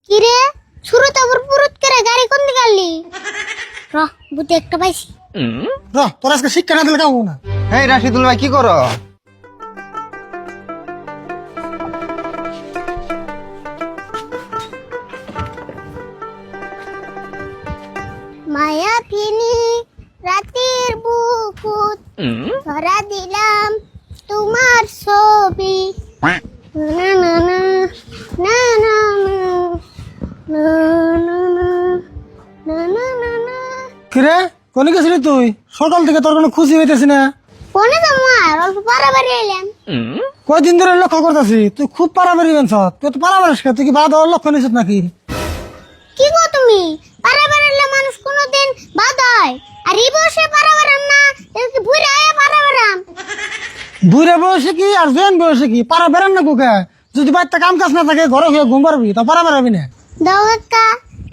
কিরে শুরু তো পুরুত করে গাড়ি কোন দিকে আনলি বুদ্ধি একটা পাইছি তোর আজকে শিক্ষা না দিলে কেমন না। এই রাশিদুল ভাই কি করো? মায়া ফিনি রাতের বুকুত ধরা দিলাম তোমার ছবি না না না না না না না না না না না কিরে কোনে গেছিলি তুই? সকাল থেকে তোর কোনো খুশি হইতেছি না। কোনে তোমার অল্প পারাবারি এলাম কয়দিন ধরে লক্ষ্য করতেছি তুই খুব পারাবারি বেঞ্চ। তুই তো পারাবারিস তুই কি বাদ হওয়ার লক্ষ্য নিছিস নাকি? কি গো তুমি পারাবার এলে মানুষ কোনোদিন বাদ হয় আর এই বয়সে পারাবারাম না এদিকে বুড়া আয়া পারাবারাম বুড়ে বয়সে কি আর জোয়ান বয়সে কি পারা বেড়ান না কুকে? যদি বাড়িতে কাম কাজ না থাকে ঘরে গিয়ে ঘুম পারবি তা পারা বেড়াবি না। দাও কাকা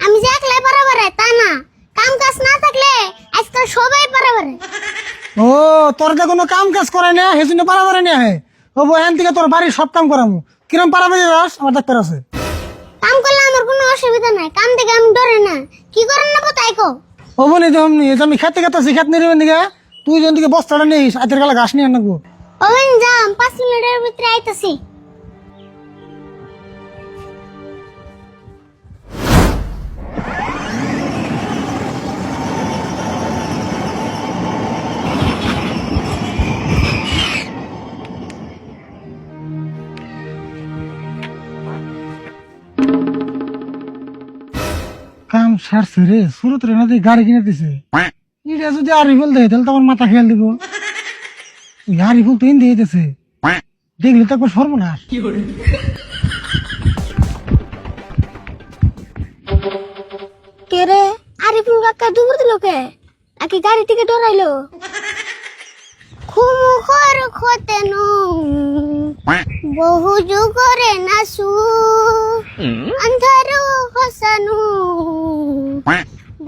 আমি যে একলাই পারাবারে তা না কাম কাজ না থাকলে আজকাল সবাই পারাবারে ও তোর যে কোনো কাম কাজ করে না সেই জন্য পারাবারে নিয়ে হে ও এখান থেকে তোর বাড়ির সব কাম করামু। কিরম পারাবারি যাস আমার ডাক্তার আছে। কাম করলে আমার কোনো অসুবিধা নাই কাম থেকে আমি ডরে না কি করেন না তাই কো ও বলি তো অমনি আমি খেতে খেতেছি খেত নিয়ে দিকে তুই যেন দিকে বস্তাটা নিস আজের গালা ঘাস নিয়ে আনবো। ওই যাম 5 মিনিটের ভিতরে আইতাছি কাম সারছে রে সুরত রে না গাড়ি কিনে দিছে। এটা যদি আরিফুল দেয় তাহলে তো আমার মাথা খেয়াল দিব। আরিফুল তো দিয়ে দিতেছে দেখলি তো একবার সর্বনাশ। কে রে আরিফুল কাকা দূর দিল কে নাকি গাড়ি থেকে ডরাইলো খুমু খর খতেনু বহু যুগরে নাসু আন্ধারু হসানু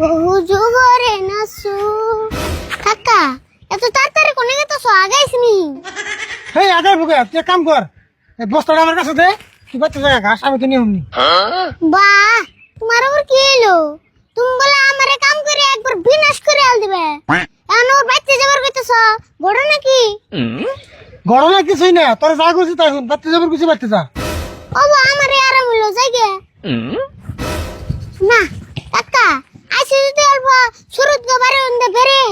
বহু যুগরে নাসু কাকা এত তাড়াতাড়ি কোনে গেতেছো আগাইছনি এই আগে বুকে তুই এক কাম কর এই বস্তাটা আমার কাছে দে তুই বাচ্চা জায়গা ঘাস আমি তো নিয়ে অমনি। বাহ তোমার ওর কি এলো তুমি বলে আমারে কাম করে একবার বিনাশ করে আল দিবে এখন ওর বাচ্চা যাবার কইতেছ বড় নাকি গরমে কিছুই না তোর যা করছি তাই শুন বাচ্চা যাবার কিছু বাচ্চা যা। ওবা আমারে আরাম হলো জায়গা না কাকা আইসি যদি অল্প সুরত গোবারে উন্দে বেরে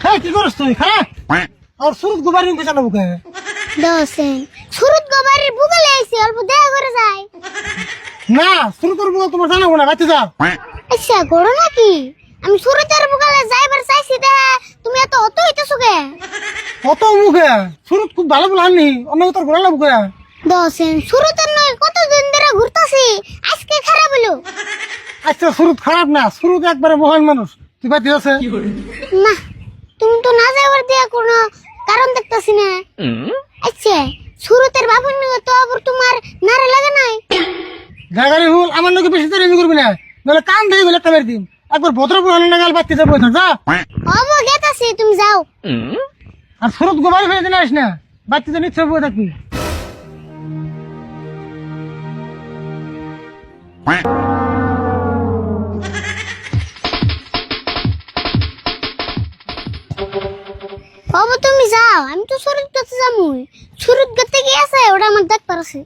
হ্যাঁ কি করছ তুই হ্যাঁ আর সুরত গোবারি নিতে চালো বুকে দোসেন সুরত গোবারের বুগলে আইসি অল্প দেখা করে যায় না সুরতর বুকে তোমার জানাবো না বাচ্চা যা। আচ্ছা গড় নাকি আমি সুরতের বুগলে যাইবার চাইছি দেখা তুমি এত অত হইতেছো কে কত মুখে সুরত খুব ভালো বলে আননি অন্য তোর ঘোরালো বুকে। দোসেন সুরতের নয় কতদিন ধরে ঘুরতাছি আজকে খারাপ হলো আচ্ছা সুরত খারাপ না সুরত একবারে মহান মানুষ তুই বাচ্চা আছে না তুমি তো না যাবার দিয়া কোনো কারণ দেখতাছি না আচ্ছা সুরতের বাপের নিয়ে তো আবার তোমার নারে লাগে নাই জায়গারি ভুল আমার লোকে বেশি দেরি করবি না নাহলে কান দিয়ে গেলে একটা বের দিন একবার ভদ্রপুর আনলে না গেল বাচ্চা যাবো যা। অব গেতাছি তুমি যাও আর সুরত গোবারি ফেলে দিন আস না বাচ্চা তো নিচ্ছে বয়ে থাকবি। অব তুমি যাও আমি তো সুরত গেতে যামুই সুরত গেতে গিয়েছে ওটা আমার দেখ পারছে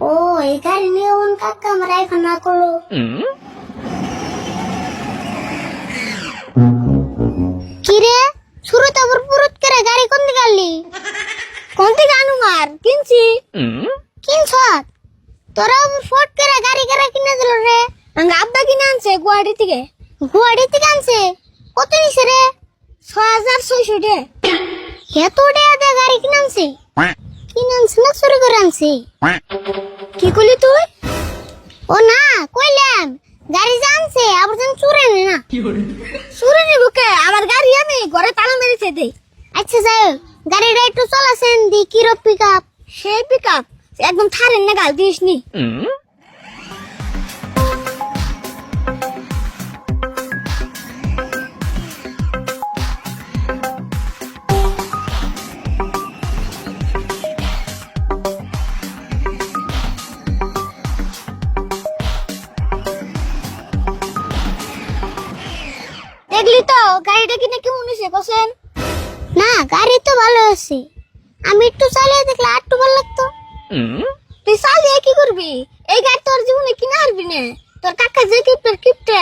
ও এই গাড়ি নিয়ে ওন কাকা আমার এখন না করলো কিরে সুরত আবার পুরুত করে গাড়ি কোন দিকে আনলি কোন দিকে আনুমার কিনছি কিনছ তোরা আবার ফট করে গাড়ি কিনে দিল রে আব্বা কিনে আনছে গুয়াহাটি থেকে গুয়াহাটি থেকে আনছে কত নিছে রে 6600 টাকা এত টাকা দিয়ে গাড়ি কিনে আনছে না চুরি করে আনছে কি করলি তুই ও না কইলাম গাড়ি জানছে আবার যেন চুরে নে না চুরে নিব কে আমার গাড়ি আমি ঘরে তালা মেরেছে দে আচ্ছা যাই হোক, গাড়িটা একটু চলাছেন দি কিরো পিকআপ সেই পিকআপ একদম থারেন না গাল দিস নি দেখলি তো গাড়িটা কিনে কেমন হয়েছে কোসেন না গাড়ি তো ভালো আছে আমি একটু চালিয়ে দেখলে আর একটু ভালো লাগতো তুই চালিয়ে কি করবি এই গাড়ি তোর জীবনে কিনে হারবি না তোর কাকা যে কিপটে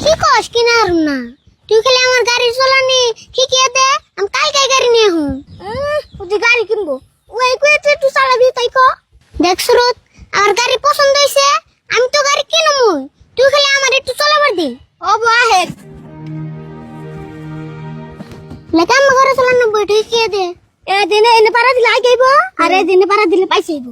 কি কস কিনে হারুম না তুই খালি আমার গাড়ি চালানি শিখিয়ে দে আমি কালকে গাড়ি নিয়ে হুম তুই গাড়ি কিনবো ওই কয়ে তুই একটু চালাবি তাই ক দেখ সুরত আমার গাড়ি পছন্দ হয়েছে আমি তো গাড়ি কিনবো তুই খালি আমার একটু চালাবার দে ও বাহে লেকা আমার ঘরে চালানো বইটা কি দে এ দিনে এনে পারা দিলে আইব আর এ দিনে পারা দিলে পাইছেইব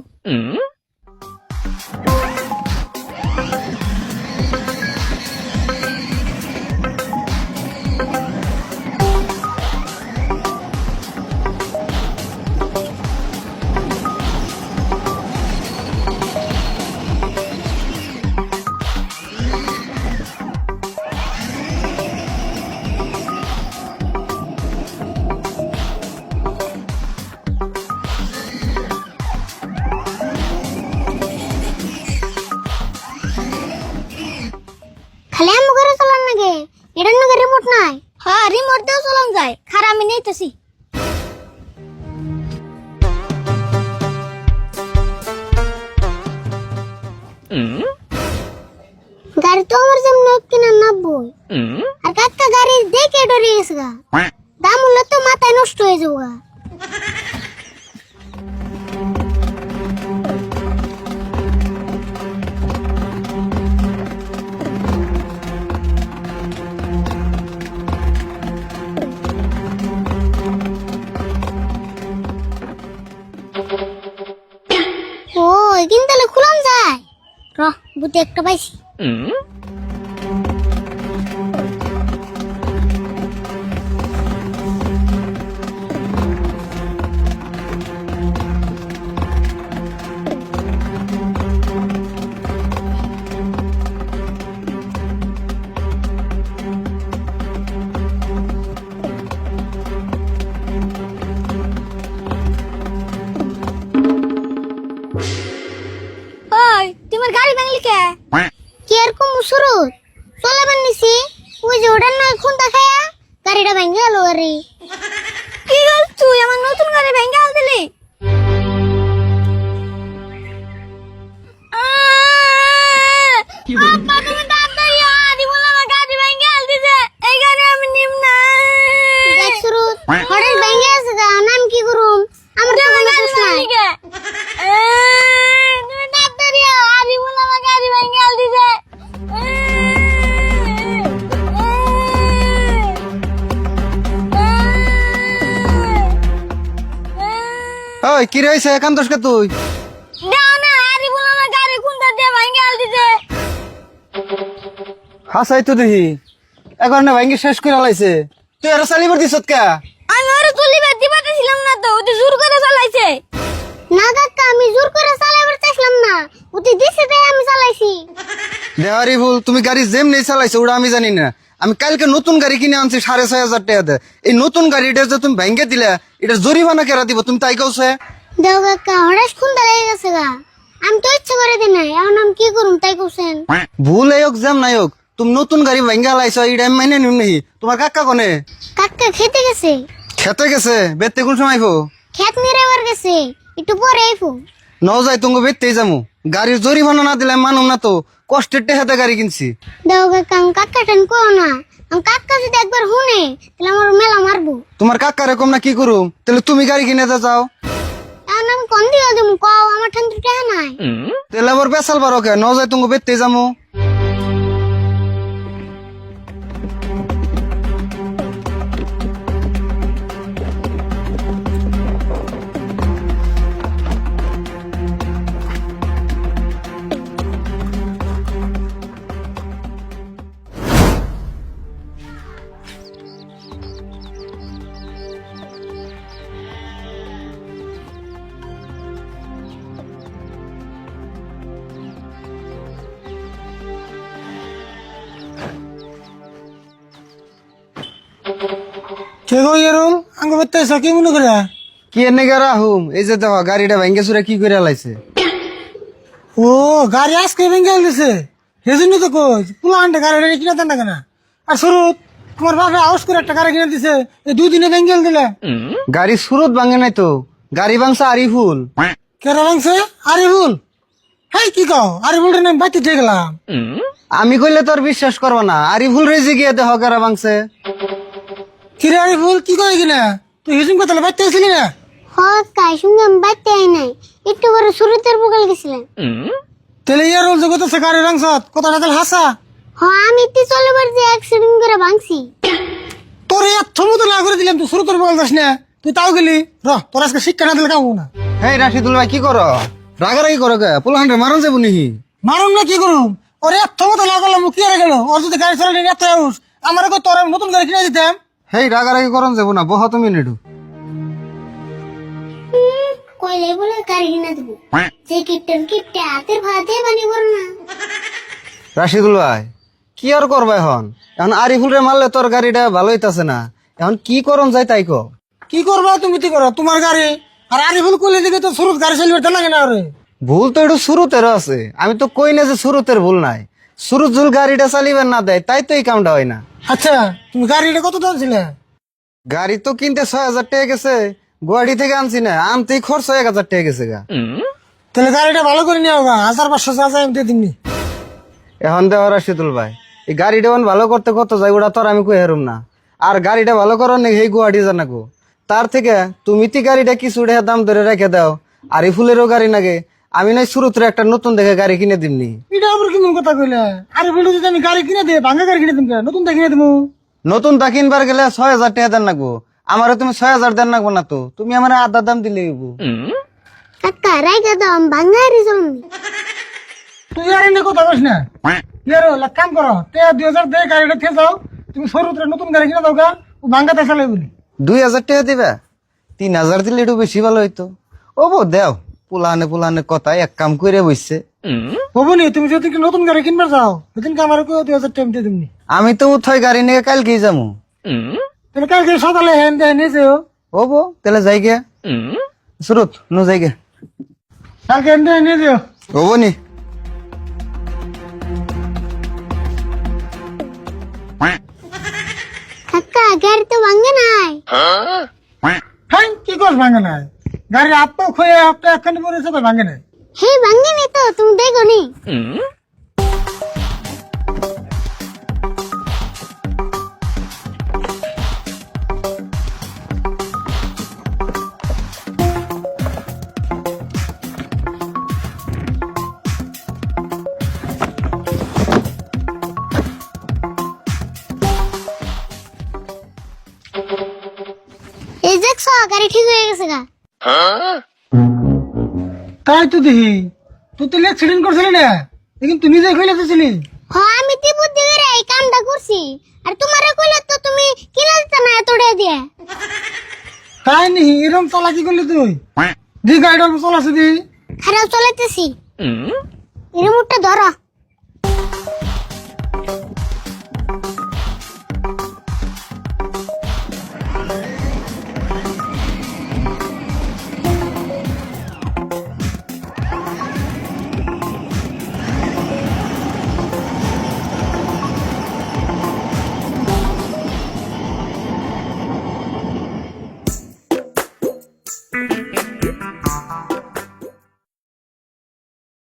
খালি আমি ঘরে চালান নাকি এটার নাকি রিমোট নাই হ্যাঁ রিমোট দিয়েও চালান যায় খারাপ আমি নেইতেছি গাড়ি তো আমার যেমন কিনা 90 আর কাকা গাড়ি দেখে ডরে গেছে গা দাম হলে তো মাথায় নষ্ট হয়ে যাবো গা ও এখান তাহলে খুলাম যায় বুঝতে একটা পাইছি ওই তোমার গাড়ি ভাঙলি কে কি আর কম সুরত চলাবার নিছি ওই যে ওটার নয় খুনটা খায়া গাড়িটা ভেঙে গেল আরে কি গল তুই আমার নতুন গাড়ি ভেঙে আল দিলি আব্বা তুমি তাড়াতাড়ি আদি বলে আমার গাড়ি ভেঙে আল দিছে এই গাড়ি আমি নিম না দেখ সুরত হঠাৎ ভেঙে আছে গা নাম কি করুম আমার তো কোনো প্রশ্ন নাই তুমি তাড়াতাড়ি আদি বলে আমার গাড়ি ভেঙে আল দিছে ওই কি রয়েছে কান্দোস কে তুই দাও না আদি বলে আমার গাড়ি কোনটা দিয়ে ভেঙে আল দিছে হাসাই তো দেখি এখন না ভাঙ্গি শেষ করে লাইছে তুই আর চালিবার দিছত কে আমি ওরে তুলিবার দিবাতেছিলাম না তো ওতে জোর করে চালাইছে না কাকা আমি জোর করে চালাবার চাইছিলাম না ওতে দিছে তাই আমি চালাইছি দেওয়ারি ভুল তুমি গাড়ি যেম নেই চালাইছো ওটা আমি জানি না আমি কালকে নতুন গাড়ি কিনে আনছি 6500 টাকাতে এই নতুন গাড়িটা যে তুমি ভেঙে দিলে এটা জরিমানা কেরা দিব তুমি তাই কওছে দেও কাকা হঠাৎ খুন্দা লেগে গেছে গা আমি তো ইচ্ছা করে দিই নাই এখন আমি কি করুম তাই কইছেন ভুল এই হোক যেম নাই হোক তুমি নতুন গাড়ি ভেঙে লাইছো এটা আমি মাইনে নিম নাহি তোমার কাকা কোনে কাকা খেতে গেছে খেতে গেছে বেতে কোন সময় আইবো খেত মেরে বার গেছে একটু পরে আইবো ন যাই তুমি বেতেই যামু গাড়ির জরিমানা না দিলে মানুম না তো কষ্টের টেহাতে গাড়ি কিনছি দেও কাকা আমি কাকা টেন কো না আমি কাকা যদি একবার শুনে তাহলে আমার মেলা মারবো তোমার কাকার এরকম না কি করুম তাহলে তুমি গাড়ি কিনে যাও এখন আমি কোন দিয়ে দেবো কও আমার ঠান তো টাকা নাই তাহলে আবার বেসাল বারো কে ন যাই তুমি বেতেই যামু কে গো ইয়ারুল আঙ্গ বলতে এসো কি মনে করে? কি এনে গেরা হুম এই যে দেখো গাড়িটা ভেঙ্গে চুরে কি করে লাইছে। ও গাড়ি আজকে ভেঙে দিছে, সেজন্য তো কই পুলা আনতে গাড়িটা কিনে দেন না কেন? আর শুরু তোমার বাপে আউস করে একটা গাড়ি কিনে দিছে, এই 2 দিনে ভেঙে দিলে। গাড়ি সুরত ভাঙে নাই তো, গাড়ি ভাঙছে আরিফুল। কেরা ভাঙছে? আরিফুল? হ্যাঁ কি কও, আরিফুলটা আমি বাইতে দিয়ে গেলাম। আমি কইলে তোর বিশ্বাস করবো না, আরিফুল রেজে গিয়ে দেখো কারা ভাঙছে। কিরে আরিফুল কি কয় কিনা? তুই হিসুম কথা বাইতে আসলি না? কার সঙ্গে আমি বাড়তে আই নাই, একটু বড় সুরতের বকাল গেছিলাম। তাহলে ইয়ারুল জগৎ আছে গাড়ি ভাঙছত কথাটা তাহলে হাসা। আমি তো চলে বাড়ি অ্যাক্সিডেন্ট করে ভাঙছি। তোর এত মতো না করে দিলাম, তুই শুরু তোর বল যাস না, তুই তাও গেলি। তোর আজকে শিক্ষা না দিলে কামো না। হেই রাশিদুল ভাই কি করো? রাগারাগি করো কে? পোলাহান রে মারন যাবো নিহি। মারুন না কি করুম? ওর এত মতো না করলাম কি আর গেল? ওর যদি গাড়ি চালালে এত আউস, আমার কই তোর আমি নতুন গাড়ি কিনে দিতাম। হেই রাগারাগি করন যাবো না, বহ তুমি নেডু। কইলে বলে গাড়ি কিনা দেবো, যে কিপটে হাতের ভাতে বানি করো না। রাশিদুল ভাই কি আর করবা এখন? এখন আরিফুল রে মারলে তোর গাড়িটা ভালো হইতাছে না, এখন কি করন যাই তাই কো। কি করবা তুমি? কি করো তোমার গাড়ি? আর আরিফুল কইলে দিকে তো শুরু গাড়ি চালিয়ে বেরতে লাগে না রে। ভুল তো একটু শুরুতেরও আছে, আমি তো কই না যে শুরুতের ভুল নাই। শুরু জুল গাড়িটা চালিবেন না দেয় তাই তো এই কামটা হয় না। আচ্ছা তুমি গাড়িটা কত দাম ছিল? গাড়ি তো কিনতে 6,000 টাকা গেছে, গুয়াহাটি থেকে আনছি না, আনতেই খরচ 1,000 টাকা গেছে গা। তাহলে গাড়িটা ভালো করে নিয়ে গা, 1500 যা আমি দিয়ে দিমনি। এখন দেওয়া রাশিদুল ভাই এই গাড়িটা এখন ভালো করতে কত যায় ওটা তো আর আমি কই হারুম না। আর গাড়িটা ভালো করার নাকি এই গুয়াহাটি জানাকো, তার থেকে তুমি তি গাড়িটা কিছু টাকা দাম ধরে রেখে দাও। আর এই ফুলেরও গাড়ি নাগে, আমি নাই শুরুতে একটা নতুন দেখে গাড়ি কিনে দিমনি। এটা আবার কেমন কথা কইলে? আরিফুল যদি আমি গাড়ি কিনে দিই, ভাঙা গাড়ি কিনে দিম কে? নতুন কিনে দিমু। নতুন তা কিনবার গেলে 6,000 টাকা দেন নাকবো, আমারও তুমি 6,000 দেন নাকবো না তো, তুমি আমার আধা দাম দিলে হইবো। কাকা রাইগা দাম ভাঙারি জমি। তুই আর এনে কথা কইস না। ইয়ারো এক কাম করো, 2000 দে গাড়িটা খেয়ে যাও, তুমি সরুত্রে নতুন গাড়ি কিনে দাও গা, ও ভাঙাতে চালাই বলি। 2,000 টাকা দিবা? 3,000 দিলে একটু বেশি ভালো হইতো। ও বো দেও, পুলানে কথা এক কাম করে বসছে। হবনি, তুমি যদি নতুন গাড়ি কিনবার যাও, সেদিনকে আমার 2000 টাকা দিয়ে দিমনি। আমি তো উঠাই গাড়ি নিয়ে কালকেই যাবো। তাহলে কালকে সকালে হ্যান দেয় নিয়ে যেও। ও বো তাহলে যাই গিয়া সুরত নো যাই গিয়া। কালকে হ্যান দেয় নিয়ে যেও। ও নি কাকা গাড়ি তো ভাঙে নাই। হ্যাঁ কি কর ভাঙে নাই? গাড়ি আপা খয়ে আপটা একখানি পরেছে তো ভাঙে নাই। হে ভাঙে নি তো, তুমি দেখো নি। এই দেখছো গাড়ি ঠিক হয়ে গেছে গা। তাই তো দেখি, তুই তো অ্যাক্সিডেন্ট করছিলি না, কিন্তু তুই নিজে কইলে তো ছিলি। আমি তো বুদ্ধি করে এই কামটা করছি, আর তোমারে কইলে তো তুমি কিনে দিতে না এতটা দিয়ে। তাই নি এরকম চালাকি করলি তুই? দি গাড়িটা চালাচ্ছি দি। খারাপ চলাইতেছি, রিমোটটা ধরো।